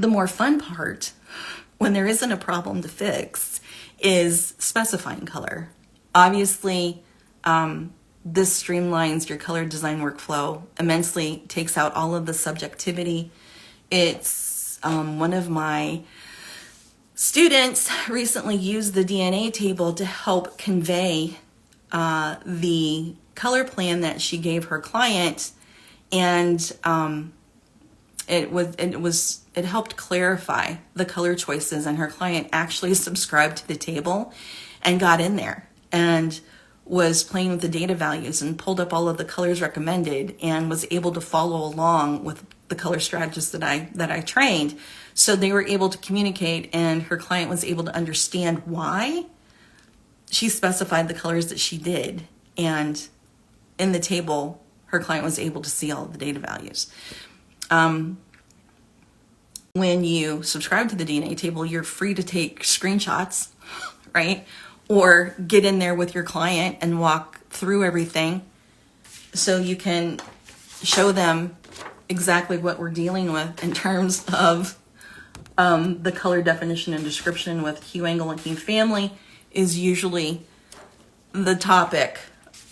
the more fun part, when there isn't a problem to fix, is specifying color. Obviously, this streamlines your color design workflow immensely, takes out all of the subjectivity. It's one of my students recently used the DNA table to help convey the color plan that she gave her client, and it helped clarify the color choices, and her client actually subscribed to the table and got in there and was playing with the data values and pulled up all of the colors recommended and was able to follow along with the color strategists that I trained. So they were able to communicate, and her client was able to understand why she specified the colors that she did. And in the table, her client was able to see all of the data values. When you subscribe to the DNA table, you're free to take screenshots, right? Or get in there with your client and walk through everything so you can show them exactly what we're dealing with in terms of the color definition and description. With hue, angle, and hue family is usually the topic,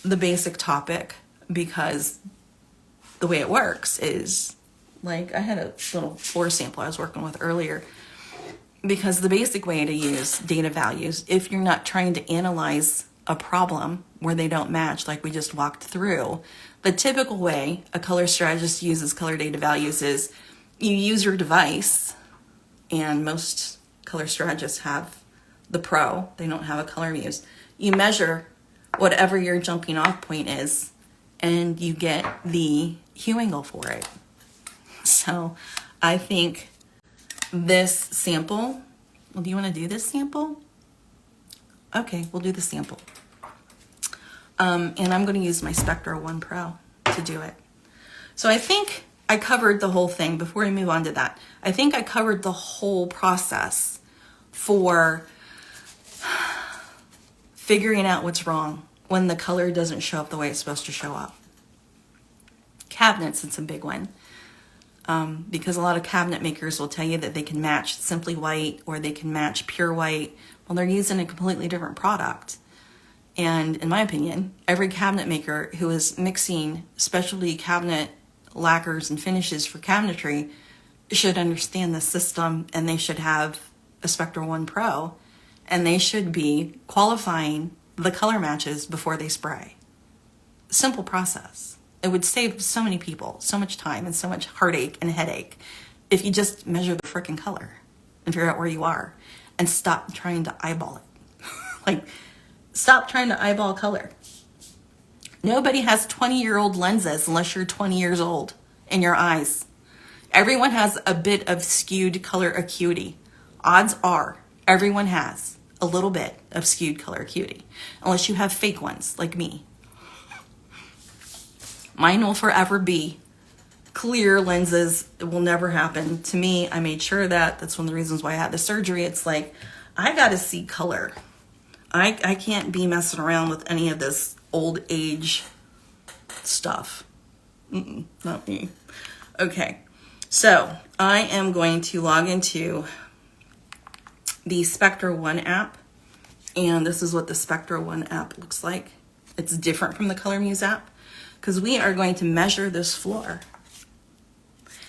the basic topic, because the way it works is, like, I had a little floor sample I was working with earlier, because the basic way to use data values, if you're not trying to analyze a problem where they don't match like we just walked through, the typical way a color strategist uses color data values is you use your device, and most color strategists have the Pro, they don't have a color muse. You measure whatever your jumping off point is, and you get the hue angle for it. So I think this sample, well, do you want to do this sample? Okay, we'll do the sample. And I'm going to use my Spectra 1 Pro to do it. So I think I covered the whole thing. Before we move on to that, I think I covered the whole process for figuring out what's wrong when the color doesn't show up the way it's supposed to show up. Cabinets, it's a big one. Because a lot of cabinet makers will tell you that they can match simply white or they can match pure white. Well, they're using a completely different product. And in my opinion, every cabinet maker who is mixing specialty cabinet lacquers and finishes for cabinetry should understand the system, and they should have a Spectra 1 Pro, and they should be qualifying the color matches before they spray. Simple process. It would save so many people so much time and so much heartache and headache if you just measure the frickin' color and figure out where you are and stop trying to eyeball it. Like, stop trying to eyeball color. Nobody has 20-year-old lenses unless you're 20 years old in your eyes. Everyone has a bit of skewed color acuity. Odds are everyone has a little bit of skewed color acuity, unless you have fake ones like me. Mine will forever be clear lenses. It will never happen to me. I made sure of that. That's one of the reasons why I had the surgery. It's like, I got to see color. I can't be messing around with any of this old age stuff. Not me. Okay, so I am going to log into the Spectra 1 app, and this is what the Spectra 1 app looks like. It's different from the Color Muse app, because we are going to measure this floor.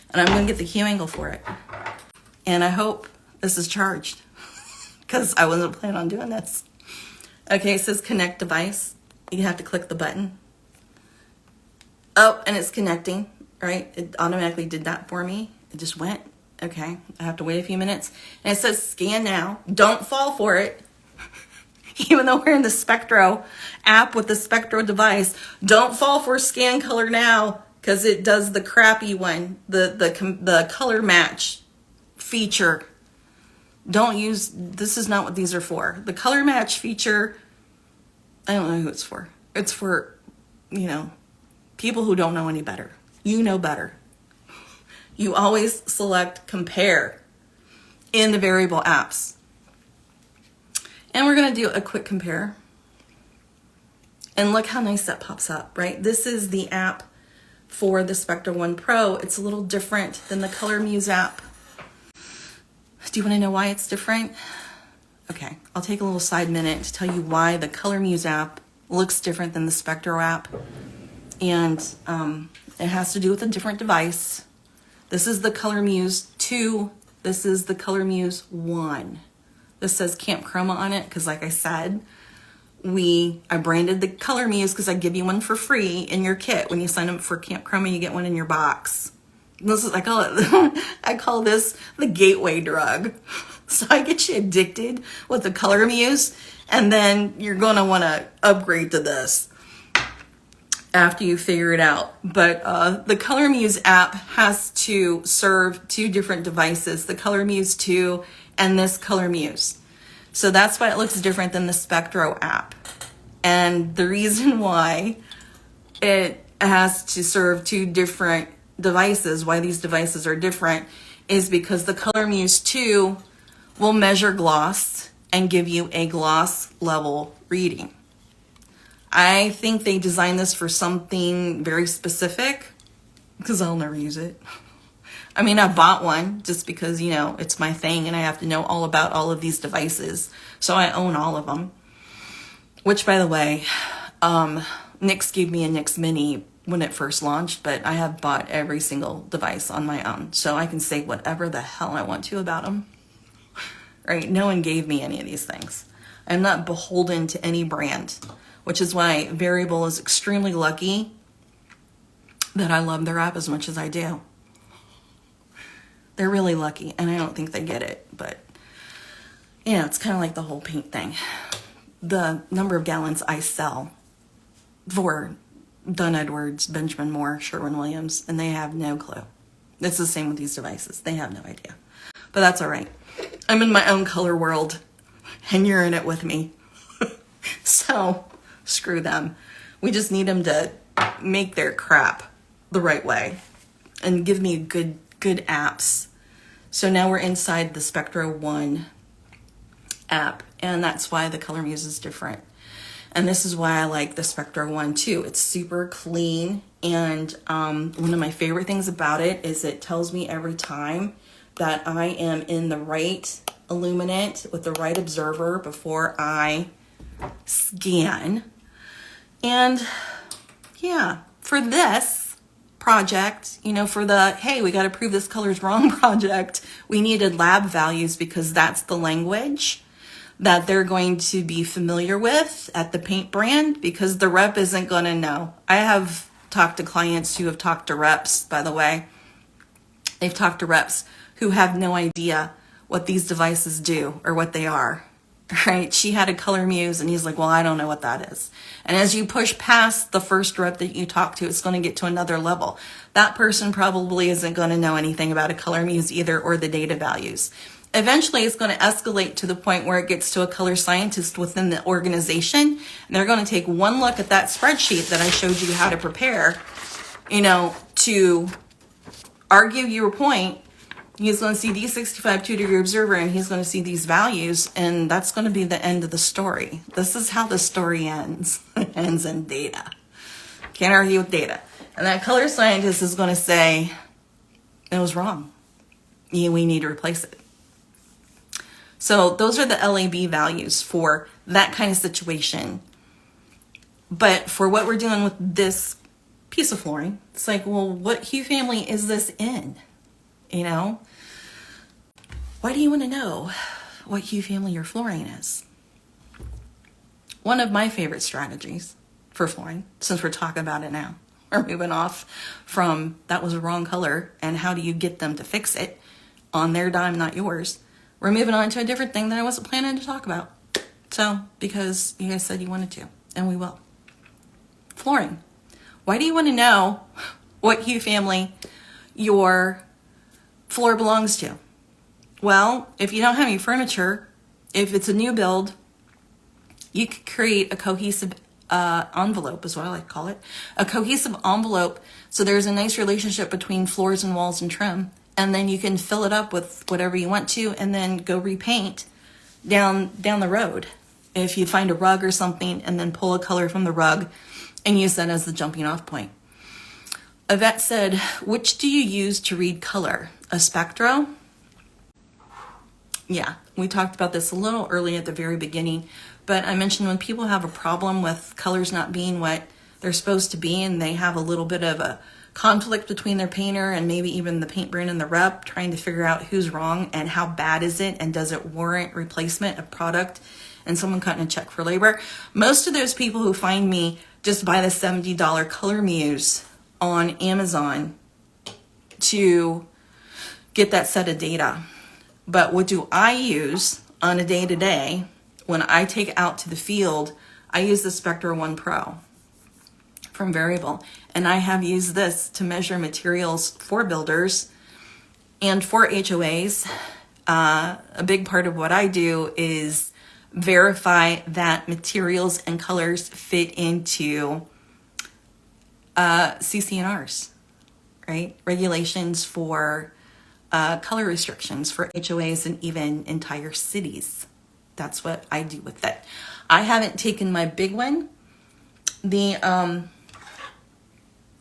And I'm going to get the hue angle for it. And I hope this is charged, because I wasn't planning on doing this. Okay, it says connect device. You have to click the button. Oh, and it's connecting, right? It automatically did that for me. It just went. Okay, I have to wait a few minutes. And it says scan now. Don't fall for it. Even though we're in the Spectro app with the Spectro device, don't fall for scan color now, because it does the crappy one, the color match feature. Don't use, this is not what these are for. The color match feature, I don't know who it's for. It's for, people who don't know any better. You know better. You always select compare in the variable apps. And we're going to do a quick compare. And look how nice that pops up, right? This is the app for the Spectra 1 Pro. It's a little different than the Color Muse app. Do you want to know why it's different? Okay, I'll take a little side minute to tell you why the Color Muse app looks different than the Spectro app. And it has to do with a different device. This is the Color Muse 2. This is the Color Muse 1. This says Camp Chroma on it because, like I said, I branded the Color Muse because I give you one for free in your kit. When you sign up for Camp Chroma, you get one in your box. This is, I call this the gateway drug. So I get you addicted with the Color Muse, and then you're going to want to upgrade to this after you figure it out. But the Color Muse app has to serve two different devices, the Color Muse 2 and this Color Muse. So that's why it looks different than the Spectro app. And the reason why it has to serve two different devices, why these devices are different, is because the Color Muse 2 will measure gloss and give you a gloss level reading. I think they designed this for something very specific because I'll never use it. I mean, I bought one just because, you know, it's my thing and I have to know all about all of these devices. So I own all of them. Which, by the way, Nix gave me a Nix Mini when it first launched, but I have bought every single device on my own. So I can say whatever the hell I want to about them. Right? No one gave me any of these things. I'm not beholden to any brand, which is why Variable is extremely lucky that I love their app as much as I do. They're really lucky, and I don't think they get it, but you know, it's kind of like the whole paint thing. The number of gallons I sell for Dunn Edwards, Benjamin Moore, Sherwin-Williams, and they have no clue. It's the same with these devices. They have no idea. But that's all right. I'm in my own color world, and you're in it with me. So, screw them. We just need them to make their crap the right way and give me good apps. So now we're inside the Spectro 1 app, and that's why the Color Muse is different. And this is why I like the Spectro 1 too. It's super clean, and one of my favorite things about it is it tells me every time that I am in the right illuminant with the right observer before I scan. And yeah, for this project, you know, for the, hey, we got to prove this color's wrong project, we needed lab values because that's the language that they're going to be familiar with at the paint brand, because the rep isn't going to know. I have talked to clients who have talked to reps, by the way. They've talked to reps who have no idea what these devices do or what they are, right? She had a Color Muse and he's like, well, I don't know what that is. And as you push past the first rep that you talk to, it's going to get to another level. That person probably isn't going to know anything about a Color Muse either, or the data values. Eventually, it's going to escalate to the point where it gets to a color scientist within the organization. And they're going to take one look at that spreadsheet that I showed you how to prepare, you know, to argue your point. He's going to see D65 2-degree observer, and he's going to see these values, and that's going to be the end of the story. This is how the story ends. It ends in data. Can't argue with data. And that color scientist is going to say, it was wrong. Yeah, we need to replace it. So those are the LAB values for that kind of situation. But for what we're doing with this piece of flooring, it's like, well, what hue family is this in? You know, why do you want to know what hue family your flooring is? One of my favorite strategies for flooring, since we're talking about it now, we're moving off from that was a wrong color and how do you get them to fix it on their dime, not yours. We're moving on to a different thing that I wasn't planning to talk about. So, because you guys said you wanted to, and we will. Flooring. Why do you want to know what hue family your floor belongs to? Well, if you don't have any furniture, if it's a new build, you could create a cohesive envelope, is what I like to call it. A cohesive envelope, so there's a nice relationship between floors and walls and trim, and then you can fill it up with whatever you want to, and then go repaint down the road. If you find a rug or something, and then pull a color from the rug and use that as the jumping off point. Yvette said, which do you use to read color? A Spectro Yeah, we talked about this a little early at the very beginning, but I mentioned when people have a problem with colors not being what they're supposed to be, and they have a little bit of a conflict between their painter and maybe even the paint brand and the rep, trying to figure out who's wrong and how bad is it and does it warrant replacement of product and someone cutting a check for labor. Most of those people who find me just buy the $70 Color Muse on Amazon to get that set of data. But what do I use on a day-to-day when I take out to the field? I use the Spectra 1 Pro from Variable, and I have used this to measure materials for builders and for HOAs. A big part of what I do is verify that materials and colors fit into CC&Rs, right? Regulations for color restrictions for HOAs and even entire cities. That's what I do with it. I haven't taken my big one.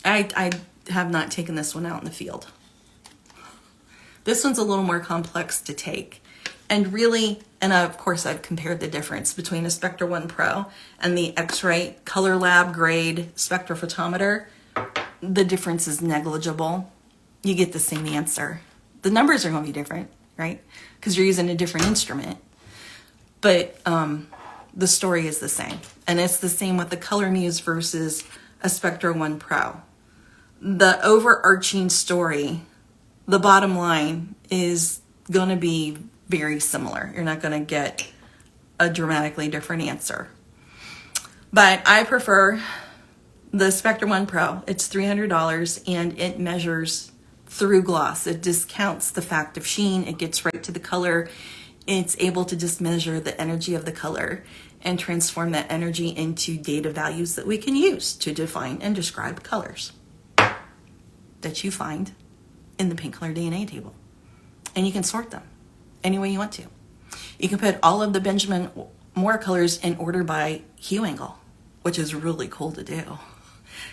I have not taken this one out in the field. This one's a little more complex to take. And really, and of course I've compared the difference between a Spectra 1 Pro and the X-Ray Color Lab grade spectrophotometer. The difference is negligible. You get the same answer. The numbers are going to be different, right? Because you're using a different instrument. But the story is the same. And it's the same with the Color Muse versus a Spectra 1 Pro. The overarching story, the bottom line, is going to be very similar. You're not going to get a dramatically different answer. But I prefer the Spectra 1 Pro. It's $300 and it measures through gloss. It discounts the fact of sheen. It gets right to the color. It's able to just measure the energy of the color and transform that energy into data values that we can use to define and describe colors that you find in the paint color DNA table. And you can sort them any way you want to. You can put all of the Benjamin Moore colors in order by hue angle, which is really cool to do.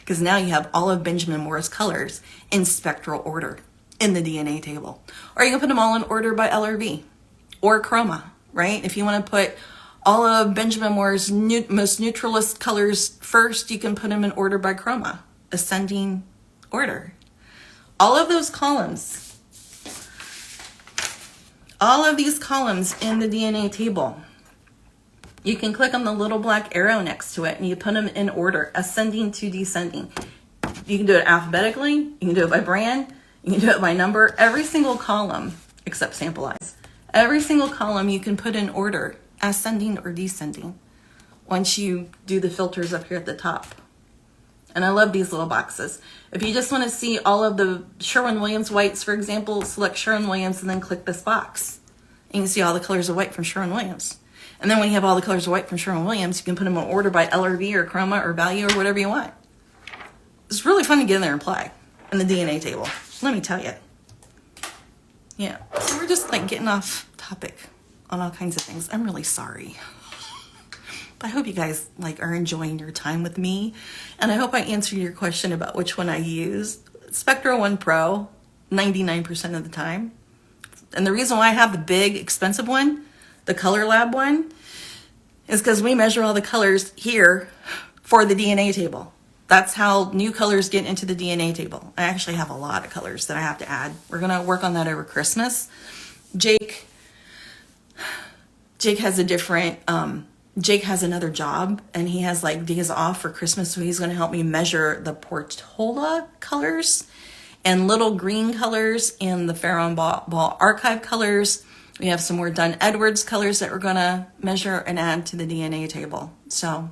Because now you have all of Benjamin Moore's colors in spectral order in the DNA table. Or you can put them all in order by LRV or chroma, right? If you want to put all of Benjamin Moore's most neutralist colors first, you can put them in order by chroma, ascending order. All of those columns, all of these columns in the DNA table, you can click on the little black arrow next to it and you put them in order, ascending to descending. You can do it alphabetically, you can do it by brand, you can do it by number. Every single column, except sample eyes, every single column you can put in order, ascending or descending, once you do the filters up here at the top. And I love these little boxes. If you just want to see all of the Sherwin-Williams whites, for example, select Sherwin-Williams and then click this box. And you can see all the colors of white from Sherwin-Williams. And then when you have all the colors of white from Sherwin-Williams, you can put them in order by LRV or chroma or value or whatever you want. It's really fun to get in there and play in the DNA table. Let me tell you. Yeah, so we're just like getting off topic on all kinds of things. I'm really sorry. But I hope you guys are enjoying your time with me. And I hope I answered your question about which one I use. Spectra 1 Pro, 99% of the time. And the reason why I have the big, expensive one, the Color Lab one, is because we measure all the colors here for the DNA table. That's how new colors get into the DNA table. I actually have a lot of colors that I have to add. We're going to work on that over Christmas. Jake has a different... Jake has another job and he has days off for Christmas, so he's going to help me measure the Portola colors and little green colors and the Farrow Ball archive colors. We have some more Dunn Edwards colors that we're going to measure and add to the DNA table. So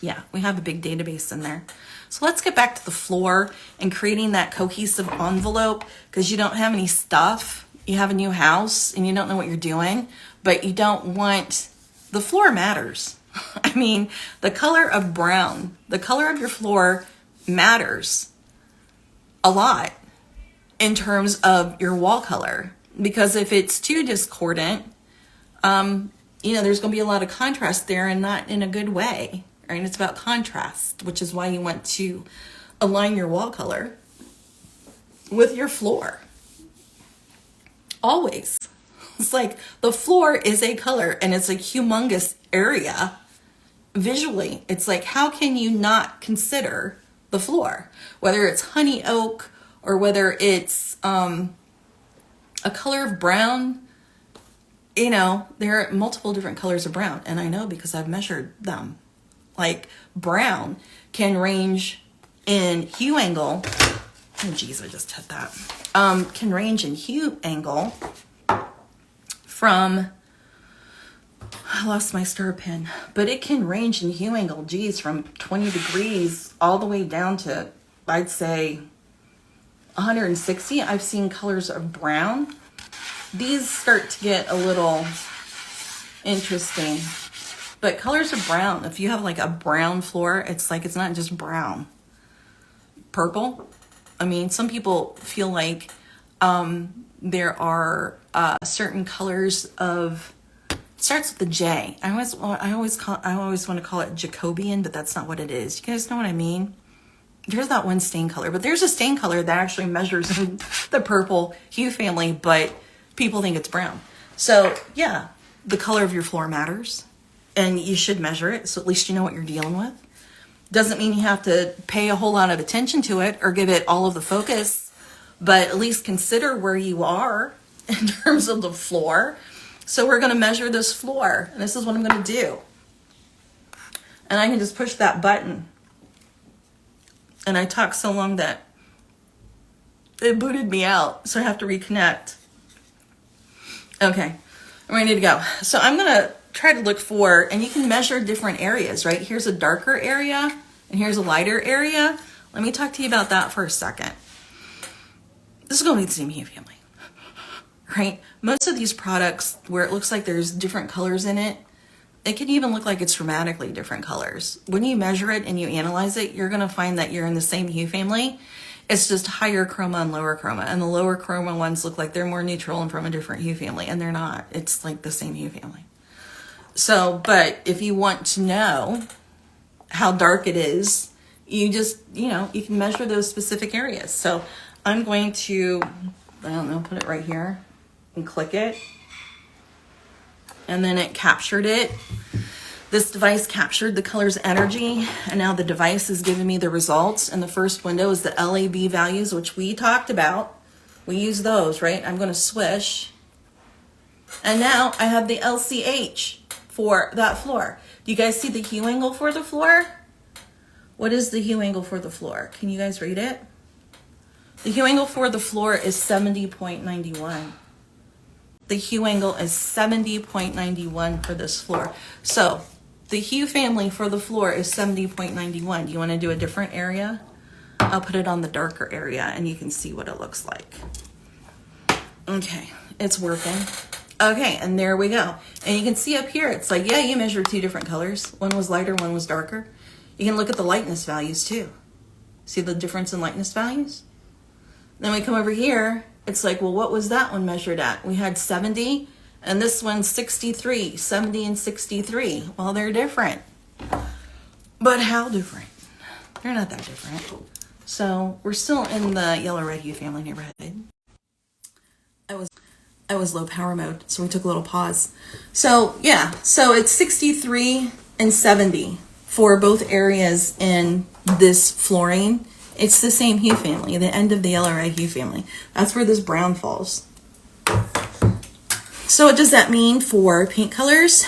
yeah, we have a big database in there. So let's get back to the floor and creating that cohesive envelope, because you don't have any stuff. You have a new house and you don't know what you're doing, but you don't want... The floor matters. I mean, the color of brown, the color of your floor matters a lot in terms of your wall color. Because if it's too discordant, there's going to be a lot of contrast there and not in a good way. Right? It's about contrast, which is why you want to align your wall color with your floor. Always. It's like the floor is a color and it's a humongous area visually. It's like, how can you not consider the floor? Whether it's honey oak or whether it's a color of brown, you know, there are multiple different colors of brown. And I know because I've measured them. Like brown can range in hue angle. Oh geez, I just hit that. Can range in hue angle from, I lost my star pin, but it can range in hue angle, geez, from 20 degrees all the way down to, I'd say, 160. I've seen colors of brown. These start to get a little interesting. But colors of brown, if you have like a brown floor, it's like, it's not just brown. Purple. I mean, some people feel like there are certain colors of, it starts with the J. I always want to call it Jacobian, but that's not what it is. You guys know what I mean? There's that one stain color, but there's a stain color that actually measures in the purple hue family, but people think it's brown. So yeah, the color of your floor matters and you should measure it. So at least you know what you're dealing with. Doesn't mean you have to pay a whole lot of attention to it or give it all of the focus, but at least consider where you are in terms of the floor. So we're going to measure this floor, and this is what I'm going to do. And I can just push that button. And I talked so long that it booted me out, so I have to reconnect. Okay, I'm ready to go. So I'm going to try to look for, and you can measure different areas, right? Here's a darker area, and here's a lighter area. Let me talk to you about that for a second. This is going to be the same hue family, right? Most of these products where it looks like there's different colors in it, it can even look like it's dramatically different colors. When you measure it and you analyze it, you're going to find that you're in the same hue family. It's just higher chroma and lower chroma. And the lower chroma ones look like they're more neutral and from a different hue family. And they're not. It's like the same hue family. So, but if you want to know how dark it is, you just, you can measure those specific areas. So I'm going to, I don't know, put it right here and click it. And then it captured it. This device captured the color's energy, and now the device is giving me the results. And the first window is the LAB values, which we talked about. We use those, right? I'm going to swish. And now I have the LCH for that floor. Do you guys see the hue angle for the floor? What is the hue angle for the floor? Can you guys read it? The hue angle for the floor is 70.91. The hue angle is 70.91 for this floor. So the hue family for the floor is 70.91. Do you want to do a different area? I'll put it on the darker area and you can see what it looks like. Okay, it's working. Okay, and there we go. And you can see up here, it's like, yeah, you measured two different colors. One was lighter, one was darker. You can look at the lightness values too. See the difference in lightness values? Then we come over here, it's like, well, what was that one measured at? We had 70, and this one's 63, 70 and 63. Well, they're different. But how different? They're not that different. So we're still in the yellow red hue family neighborhood. I was low power mode, so we took a little pause. So yeah, so it's 63 and 70 for both areas in this flooring. It's the same hue family, the end of the yellow red hue family. That's where this brown falls. So what does that mean for paint colors?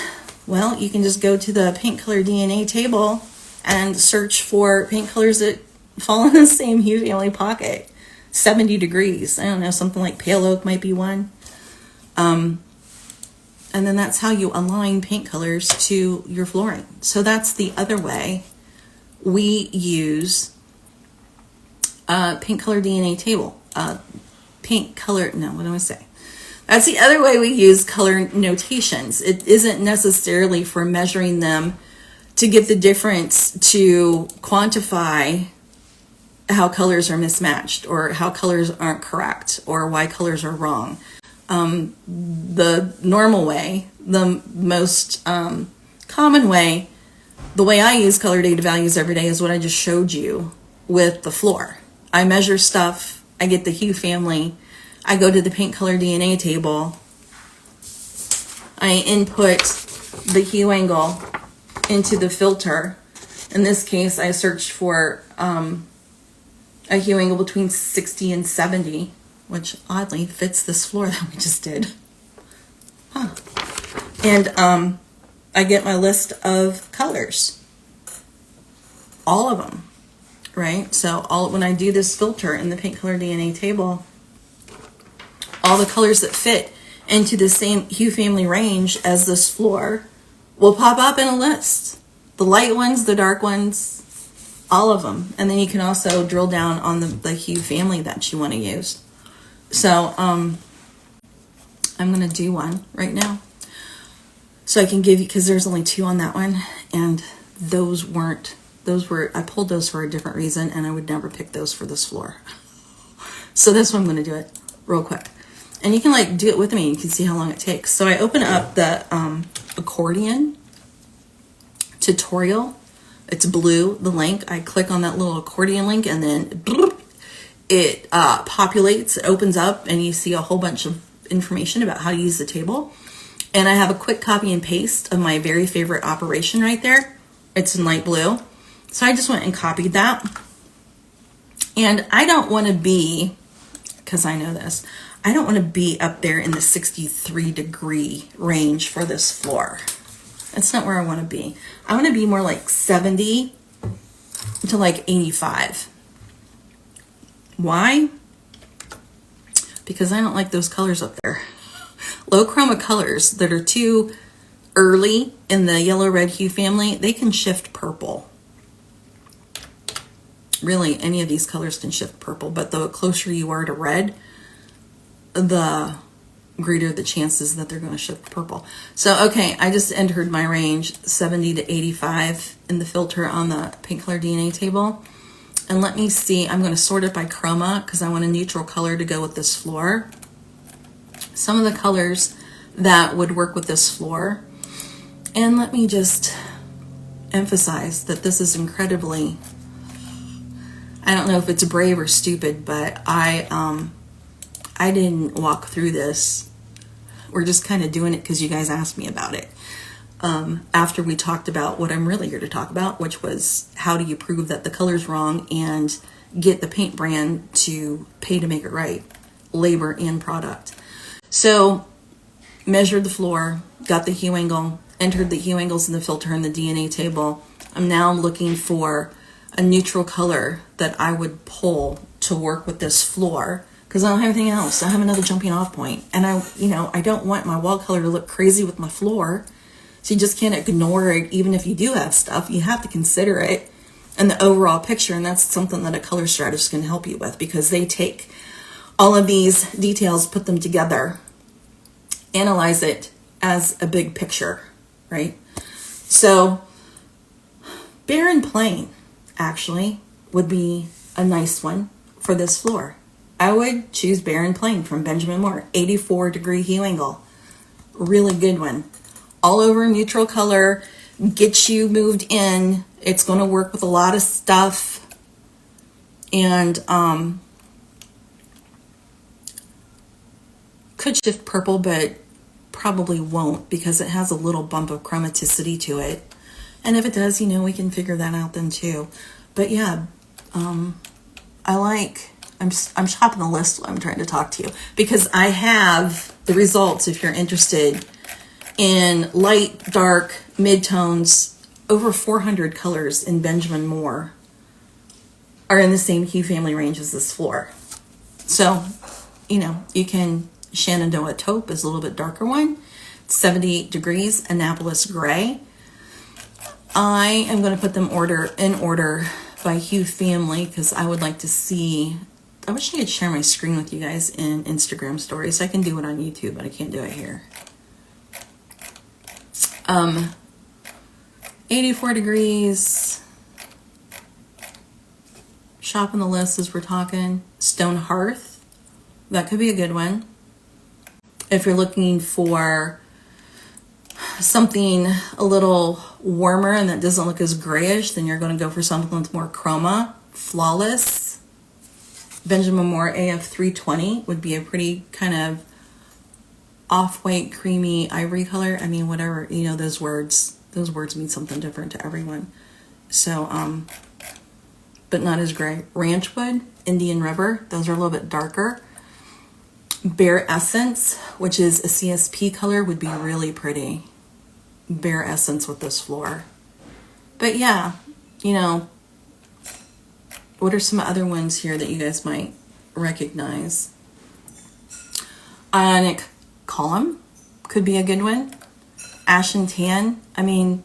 Well, you can just go to the paint color DNA table and search for paint colors that fall in the same hue family pocket. 70 degrees. I don't know, something like pale oak might be one. And then that's how you align paint colors to your flooring. So that's the other way we use paint color DNA table. What do I say? That's the other way we use color notations. It isn't necessarily for measuring them to get the difference to quantify how colors are mismatched or how colors aren't correct or why colors are wrong. The normal way, the most common way, the way I use color data values every day is what I just showed you with the floor. I measure stuff, I get the hue family, I go to the paint color DNA table, I input the hue angle into the filter. In this case, I searched for a hue angle between 60 and 70, which oddly fits this floor that we just did. Huh. And I get my list of colors. All of them, right? So when I do this filter in the Paint Color DNA table, all the colors that fit into the same hue family range as this floor will pop up in a list. The light ones, the dark ones, all of them. And then you can also drill down on the hue family that you want to use. So I'm going to do one right now. So I can give you, because there's only 2 on that one, and I pulled those for a different reason, and I would never pick those for this floor. So this one I'm going to do it real quick. And you can like do it with me. You can see how long it takes. So I open up the accordion tutorial. It's blue, the link. I click on that little accordion link, and then it populates, it opens up, and you see a whole bunch of information about how to use the table. And I have a quick copy and paste of my very favorite operation right there. It's in light blue. So I just went and copied that. And I don't want to be, because I know this, I don't want to be up there in the 63-degree range for this floor. That's not where I want to be. I want to be more like 70 to like 85. Why? Because I don't like those colors up there. Low chroma colors that are too early in the yellow-red hue family, they can shift purple. Really, any of these colors can shift purple, but the closer you are to red, the greater the chances that they're going to shift purple. So, okay, I just entered my range 70 to 85 in the filter on the Paint Color DNA table. And let me see, I'm going to sort it by chroma because I want a neutral color to go with this floor. Some of the colors that would work with this floor. And let me just emphasize that this is incredibly, I don't know if it's brave or stupid, but I didn't walk through this. We're just kind of doing it because you guys asked me about it. After we talked about what I'm really here to talk about, which was how do you prove that the color's wrong and get the paint brand to pay to make it right, labor and product. So measured the floor, got the hue angle, entered the hue angles in the filter in the DNA table. I'm now looking for a neutral color that I would pull to work with this floor because I don't have anything else. I have another jumping off point. And I don't want my wall color to look crazy with my floor. So you just can't ignore it. Even if you do have stuff, you have to consider it in the overall picture. And that's something that a color strategist can help you with because they take all of these details, put them together, analyze it as a big picture, right? So bare and plain actually would be a nice one for this floor. I would choose bare and plain from Benjamin Moore, 84-degree hue angle. Really good one. All over neutral color, get you moved in. It's going to work with a lot of stuff. And could shift purple, but probably won't because it has a little bump of chromaticity to it. And if it does, we can figure that out then too. But yeah, I'm shopping the list while I'm trying to talk to you because I have the results if you're interested in light, dark, mid-tones. Over 400 colors in Benjamin Moore are in the same hue family range as this floor. So, you can, Shenandoah Taupe is a little bit darker one. 78 degrees, Annapolis Gray. I am going to put them in order by hue family because I would like to see, I wish I could share my screen with you guys in Instagram stories. I can do it on YouTube, but I can't do it here. 84 degrees. Shop on the list as we're talking. Stone Hearth. That could be a good one. If you're looking for something a little warmer and that doesn't look as grayish, then you're going to go for something with more chroma. Flawless. Benjamin Moore AF 320 would be a pretty kind of off-white, creamy, ivory color. I mean, whatever, you know, those words mean something different to everyone. So, but not as gray. Ranch wood, Indian River, those are a little bit darker. Bare Essence, which is a CSP color, would be really pretty. Bare Essence with this floor. But yeah, you know, what are some other ones here that you guys might recognize? Ionic Column could be a good one. Ashen Tan, I mean,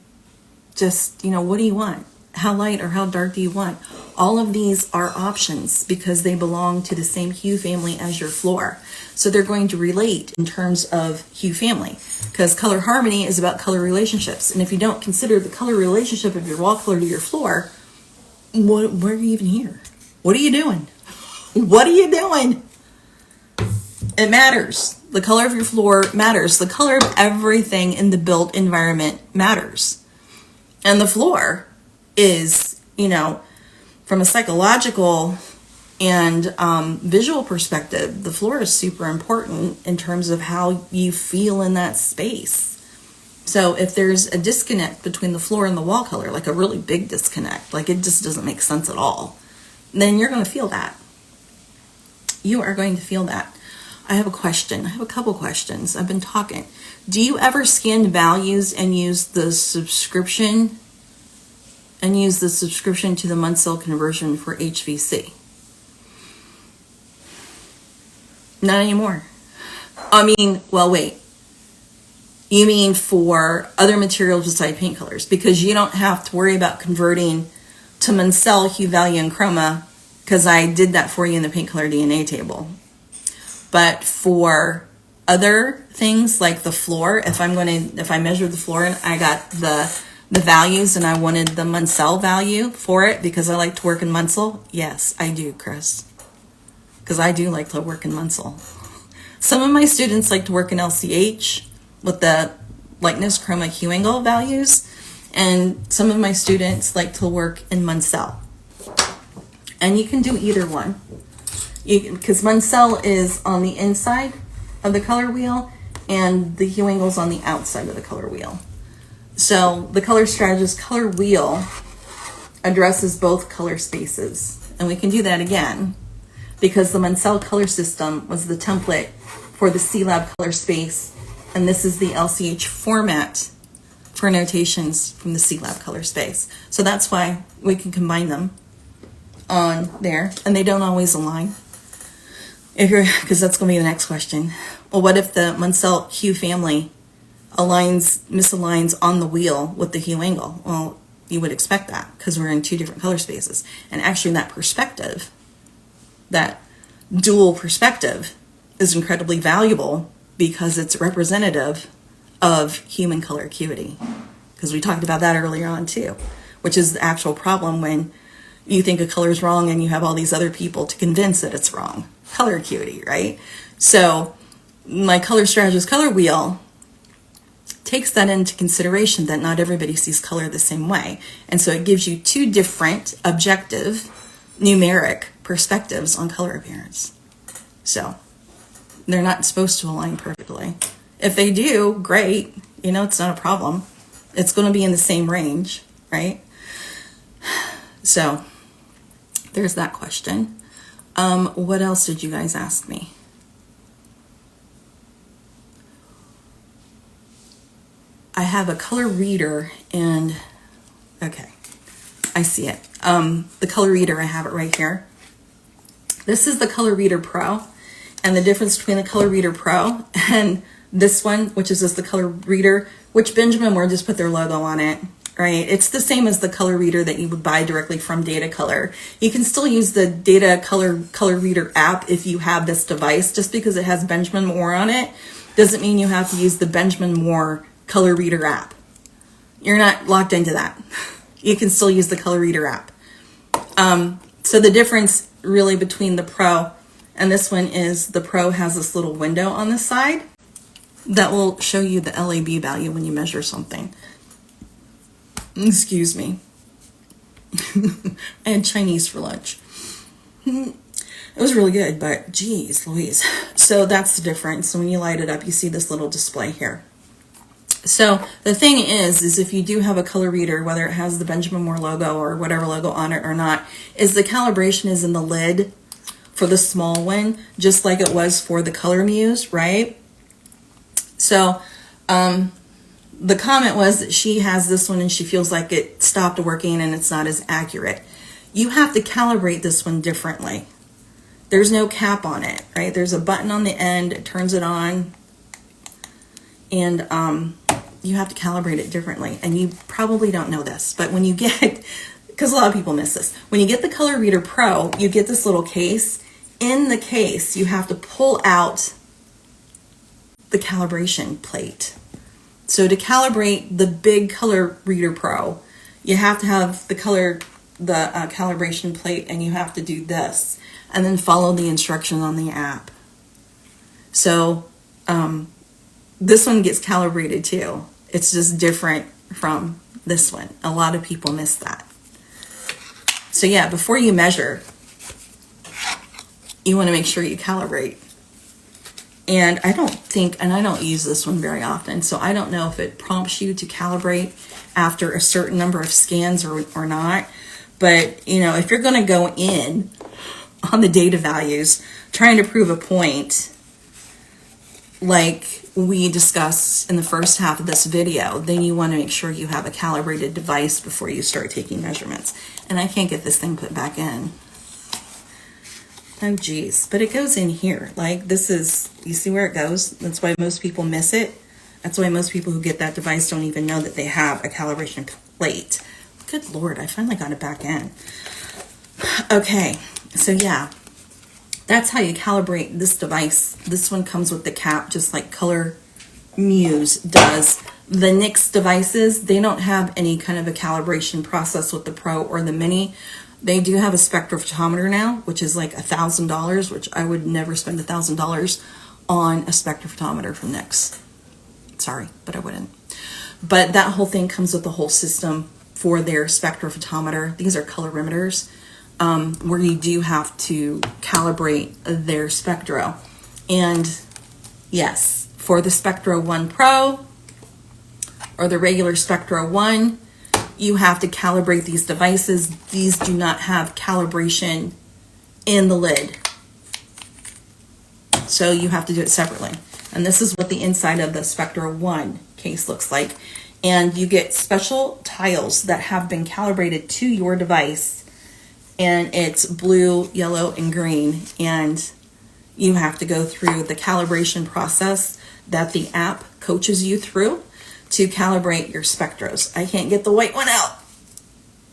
just, you know, what do you want? How light or how dark do you want? All of these are options because they belong to the same hue family as your floor. So they're going to relate in terms of hue family, because color harmony is about color relationships. And if you don't consider the color relationship of your wall color to your floor, why are you even here? What are you doing? What are you doing? It matters. The color of your floor matters. The color of everything in the built environment matters. And the floor is, you know, from a psychological and visual perspective, the floor is super important in terms of how you feel in that space. So if there's a disconnect between the floor and the wall color, like a really big disconnect, like it just doesn't make sense at all, then you're going to feel that. You are going to feel that. I have a question. I have a couple questions. I've been talking. Do you ever scan values and use the subscription to the Munsell conversion for HVC? Not anymore. I mean, well, wait. You mean for other materials beside paint colors, because you don't have to worry about converting to Munsell hue, value, and chroma, because I did that for you in the paint color DNA table. But for other things like the floor, if I measure the floor and I got the values and I wanted the Munsell value for it because I like to work in Munsell, yes, I do, Chris. Because I do like to work in Munsell. Some of my students like to work in LCH with the lightness, chroma, hue angle values, and some of my students like to work in Munsell. And you can do either one. Because Munsell is on the inside of the color wheel and the hue angle is on the outside of the color wheel. So the color strategist color wheel addresses both color spaces. And we can do that again because the Munsell color system was the template for the C-Lab color space. And this is the LCH format for notations from the C-Lab color space. So that's why we can combine them on there, and they don't always align. Because that's going to be the next question. Well, what if the Munsell hue family misaligns on the wheel with the hue angle? Well, you would expect that because we're in two different color spaces. And actually that perspective, that dual perspective, is incredibly valuable because it's representative of human color acuity. Because we talked about that earlier on too, which is the actual problem when you think a color is wrong and you have all these other people to convince that it's wrong. Color acuity, right? So my color strategist color wheel takes that into consideration that not everybody sees color the same way. And so it gives you two different objective numeric perspectives on color appearance. So they're not supposed to align perfectly. If they do, great. You know, it's not a problem. It's going to be in the same range, right? So there's that question. What else did you guys ask me? I have a color reader and, okay, I see it. The color reader, I have it right here. This is the Color Reader Pro, and the difference between the Color Reader Pro and this one, which is just the Color Reader, which Benjamin Moore just put their logo on it, right? It's the same as the color reader that you would buy directly from Data Color. You can still use the Data Color Reader app if you have this device. Just because it has Benjamin Moore on it doesn't mean you have to use the Benjamin Moore Color Reader app. You're not locked into that. You can still use the Color Reader app. So the difference really between the Pro and this one is the Pro has this little window on the side that will show you the LAB value when you measure something. Excuse me. I had Chinese for lunch. It was really good, but geez Louise. So that's the difference. So when you light it up, you see this little display here. So the thing is if you do have a color reader, whether it has the Benjamin Moore logo or whatever logo on it or not, is the calibration is in the lid for the small one, just like it was for the Color Muse, right? So the comment was that she has this one and she feels like it stopped working and it's not as accurate. You have to calibrate this one differently. There's no cap on it, right? There's a button on the end, it turns it on, and you have to calibrate it differently. And you probably don't know this, but when you get, because a lot of people miss this, when you get the Color Reader Pro, you get this little case. In the case, you have to pull out the calibration plate. So to calibrate the big Color Reader Pro, you have to have the calibration plate, and you have to do this and then follow the instructions on the app. So this one gets calibrated too. It's just different from this one. A lot of people miss that. So yeah, before you measure, you want to make sure you calibrate. And I don't use this one very often, so I don't know if it prompts you to calibrate after a certain number of scans or not. But, you know, if you're going to go in on the data values, trying to prove a point, like we discussed in the first half of this video, then you want to make sure you have a calibrated device before you start taking measurements. And I can't get this thing put back in. Oh geez, but it goes in here. Like this is, you see where it goes? That's why most people miss it. That's why most people who get that device don't even know that they have a calibration plate. Good Lord, I finally got it back in. Okay, so yeah, that's how you calibrate this device. This one comes with the cap, just like Color Muse does. The NYX devices, they don't have any kind of a calibration process with the Pro or the Mini. They do have a spectrophotometer now, which is like $1,000, which I would never spend $1,000 on a spectrophotometer from NYX. Sorry, but I wouldn't. But that whole thing comes with the whole system for their spectrophotometer. These are colorimeters, where you do have to calibrate their Spectro. And yes, for the Spectro 1 Pro or the regular Spectro 1, you have to calibrate these devices. These do not have calibration in the lid, so you have to do it separately. And this is what the inside of the Spectro 1 case looks like. And you get special tiles that have been calibrated to your device, and it's blue, yellow, and green. And you have to go through the calibration process that the app coaches you through to calibrate your Spectros. I can't get the white one out.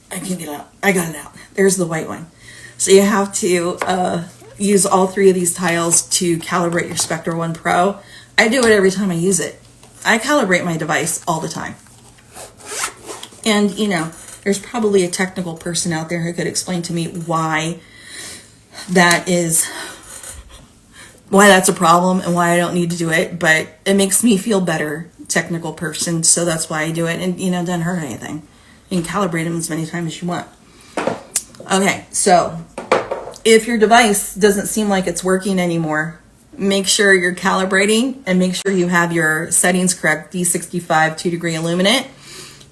I can't get it out. I got it out. There's the white one. So you have to use all three of these tiles to calibrate your Spectro 1 Pro. I do it every time I use it. I calibrate my device all the time. And, you know, there's probably a technical person out there who could explain to me why that's a problem and why I don't need to do it, but it makes me feel better, technical person, so that's why I do it. And, you know, it doesn't hurt anything. You can calibrate them as many times as you want. Okay, so if your device doesn't seem like it's working anymore, make sure you're calibrating and make sure you have your settings correct, D65 2-degree illuminate.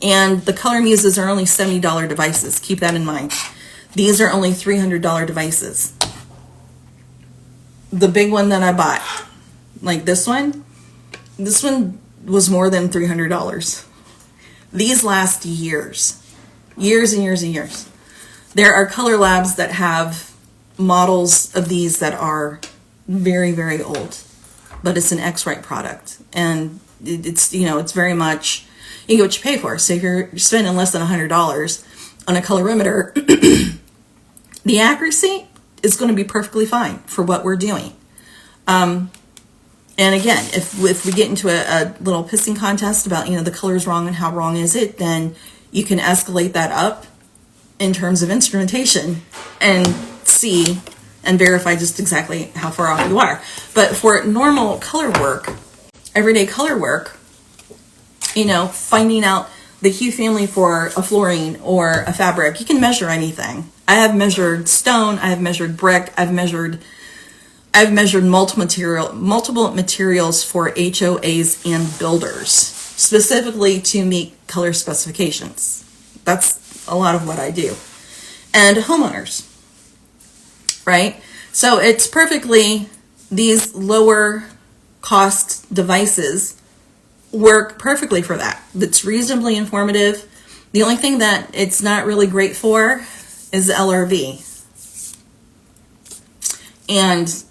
And the Color Muses are only $70 devices. Keep that in mind. These are only $300 devices. The big one that I bought, like this one was more than $300. These last years and years and years. There are color labs that have models of these that are very, very old, but it's an X-Rite product, and it's, you know, it's very much, you get what you pay for. So if you're spending less than $100 on a colorimeter, the accuracy is going to be perfectly fine for what we're doing. And again, if we get into a little pissing contest about, you know, the color is wrong and how wrong is it, then you can escalate that up in terms of instrumentation and see and verify just exactly how far off you are. But for normal color work, everyday color work, you know, finding out the hue family for a flooring or a fabric, you can measure anything. I have measured stone, I have measured brick, I've measured multiple materials for HOAs and builders, specifically to meet color specifications. That's a lot of what I do. And homeowners, right? So it's perfectly, these lower cost devices work perfectly for that. It's reasonably informative. The only thing that it's not really great for is the LRV. And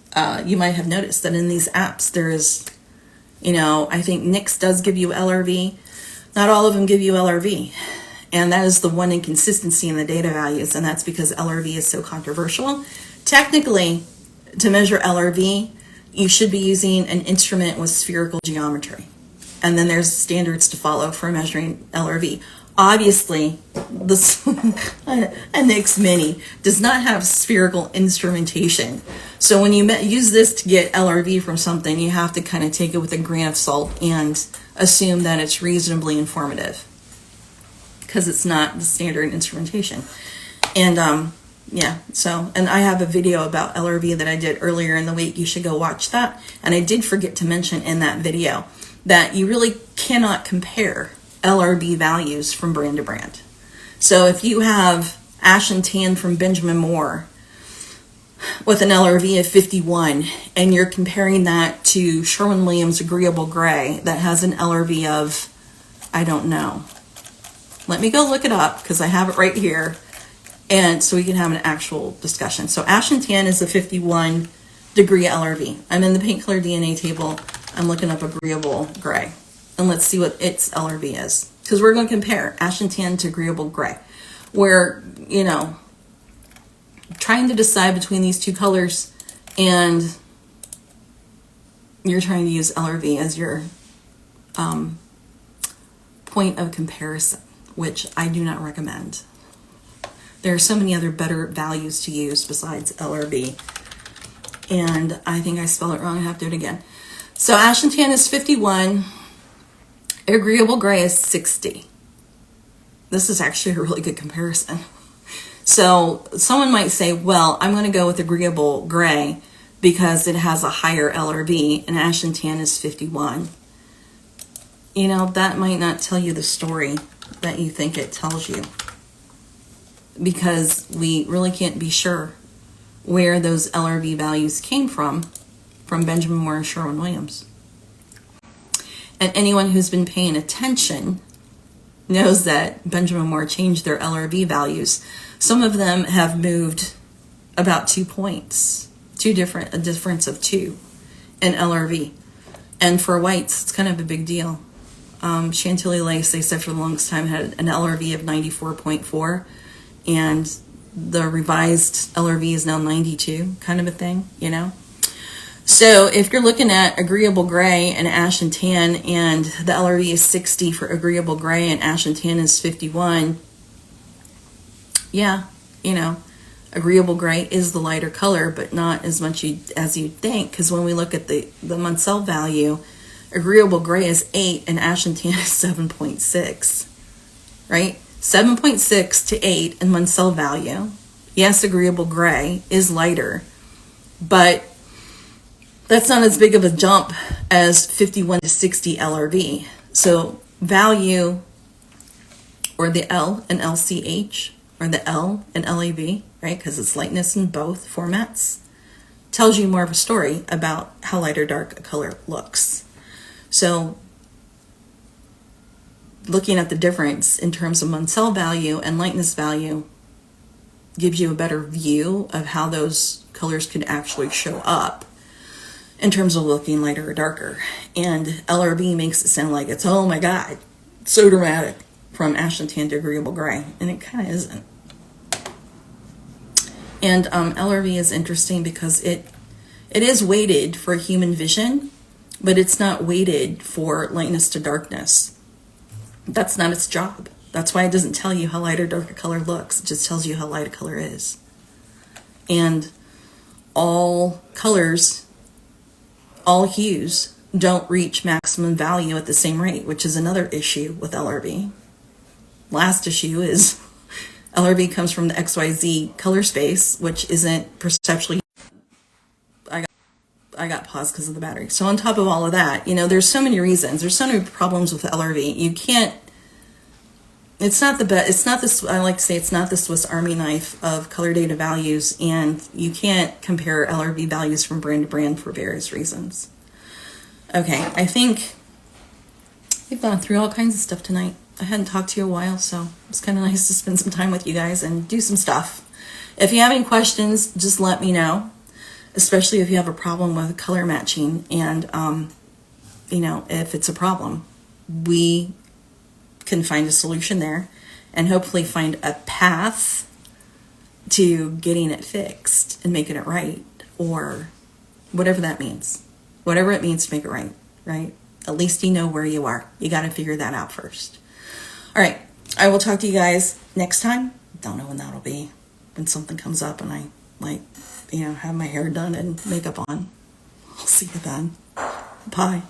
you might have noticed that in these apps there is, I think Nix does give you LRV. Not all of them give you LRV. And that is the one inconsistency in the data values, and that's because LRV is so controversial. Technically, to measure LRV, you should be using an instrument with spherical geometry. And then there's standards to follow for measuring LRV. Obviously, a Nix Mini does not have spherical instrumentation. So when you use this to get LRV from something, you have to kind of take it with a grain of salt and assume that it's reasonably informative, because it's not the standard instrumentation. And and I have a video about LRV that I did earlier in the week. You should go watch that. And I did forget to mention in that video that you really cannot compare LRV values from brand to brand. So if you have Ash and Tan from Benjamin Moore with an LRV of 51, and you're comparing that to Sherwin-Williams Agreeable Gray that has an LRV of, I don't know. Let me go look it up because I have it right here, and so we can have an actual discussion. So Ash and Tan is a 51 degree LRV. I'm in the paint color DNA table. I'm looking up Agreeable Gray, and let's see what its LRV is, because we're going to compare Ash and Tan to Agreeable Gray. Where, trying to decide between these two colors, and you're trying to use LRV as your point of comparison, which I do not recommend. There are so many other better values to use besides LRV. And I think I spelled it wrong. I have to do it again. So Ash and Tan is 51. Agreeable Gray is 60. This is actually a really good comparison. So someone might say, well, I'm going to go with Agreeable Gray because it has a higher LRV, and Ash and Tan is 51. That might not tell you the story that you think it tells you, because we really can't be sure where those LRV values came from Benjamin Moore and Sherwin-Williams. And anyone who's been paying attention knows that Benjamin Moore changed their LRV values. Some of them have moved about 2 points, a difference of 2 in LRV. And for whites, it's kind of a big deal. Chantilly lace, they said for the longest time, had an LRV of 94.4, and the revised LRV is now 92, kind of a thing, So if you're looking at Agreeable Gray and Ash and Tan, and the LRV is 60 for Agreeable Gray and Ash and Tan is 51, Agreeable Gray is the lighter color, but not as much as you'd think, because when we look at the Munsell value, Agreeable Gray is 8 and Ash and Tan is 7.6, right? 7.6 to 8 in Munsell value. Yes, Agreeable Gray is lighter, but that's not as big of a jump as 51 to 60 LRV. So value, or the L and LCH, or the L and LAV, right? Because it's lightness in both formats, tells you more of a story about how light or dark a color looks. So looking at the difference in terms of Munsell value and lightness value gives you a better view of how those colors could actually show up in terms of looking lighter or darker. And LRV makes it sound like it's, oh my God, so dramatic from Ash and Tan to Agreeable Gray. And it kind of isn't. And LRV is interesting because it is weighted for human vision, but it's not weighted for lightness to darkness. That's not its job. That's why it doesn't tell you how light or dark a color looks. It just tells you how light a color is. And all colors, all hues don't reach maximum value at the same rate, which is another issue with LRV. last issue is LRV comes from the XYZ color space, which isn't perceptually. I got paused because of the battery. So on top of all of that, there's so many reasons. There's so many problems with LRV. You can't. It's not the best. It's not this. I like to say it's not the Swiss Army knife of color data values, and you can't compare LRV values from brand to brand for various reasons. Okay, I think we've gone through all kinds of stuff tonight. I hadn't talked to you in a while, so it's kind of nice to spend some time with you guys and do some stuff. If you have any questions, just let me know, especially if you have a problem with color matching. And, if it's a problem, we can find a solution there and hopefully find a path to getting it fixed and making it right, or whatever that means. Whatever it means to make it right, right? At least you know where you are. You got to figure that out first. All right. I will talk to you guys next time. Don't know when that'll be. When something comes up and I have my hair done and makeup on. I'll see you then. Bye.